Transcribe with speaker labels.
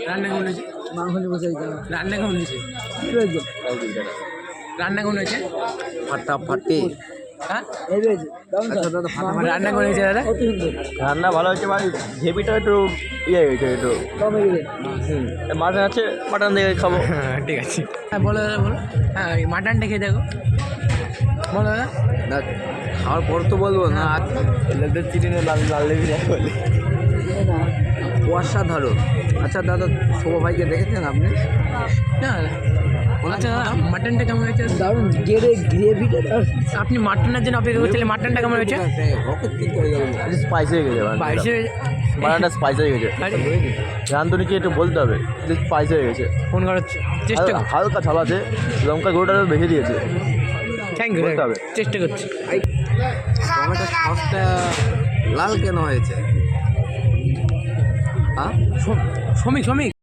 Speaker 1: রান্না কেমন হয়েছে?
Speaker 2: মাংস নিয়ে বসে
Speaker 1: রান্না কেমন হয়েছে? রান্না কেমন হয়েছে?
Speaker 2: ফাটাফাটি।
Speaker 1: হ্যাঁ,
Speaker 2: আচ্ছা দাদা ফাটাফাটি
Speaker 1: রান্না কেমন হয়েছে দাদা?
Speaker 3: রান্না ভালো হয়েছে ভাই, গ্রেভিটা একটু ইয়ে হয়েছে একটু। মাটন আছে, মাটন দিয়ে খাবো।
Speaker 1: হ্যাঁ ঠিক আছে। হ্যাঁ বলো দাদা বলো। হ্যাঁ ওই মাটনটা খেয়ে দেখো, বলো দাদা।
Speaker 2: না খাওয়ার পর তো বলবো না।
Speaker 3: লেদার চিকেনে লাল লাল লেবি বলে
Speaker 2: অসাধারণ। আচ্ছা দাদা শোভা ভাইকে দেখেছেন আপনি?
Speaker 1: না আচ্ছা দাদা মাটনটা কেমন হয়েছে?
Speaker 2: দারুণ গ্রেভিটা
Speaker 1: আপনি মাটনের জন্য অপেক্ষা করছিলেন, মাটনটা কেমন হয়েছে?
Speaker 3: স্পাইসি হয়ে গেছে
Speaker 1: বাইশে
Speaker 3: বানানটা স্পাইসি হয়ে গেছে।
Speaker 1: আরে
Speaker 3: রাঁধুনিকে একটু বলতে হবে যে স্পাইসি হয়ে গেছে।
Speaker 1: ফোন করার চেষ্টা করছি।
Speaker 3: হালকা ঝাল আছে, লঙ্কা গুঁড়োটা বেশি দিয়েছে।
Speaker 1: থ্যাংক ইউ,
Speaker 3: বলতে হবে।
Speaker 1: চেষ্টা করছি।
Speaker 2: টমেটো সসটা লাল কেন হয়েছে? হ্যাঁ
Speaker 1: শ্রমিক শ্রমিক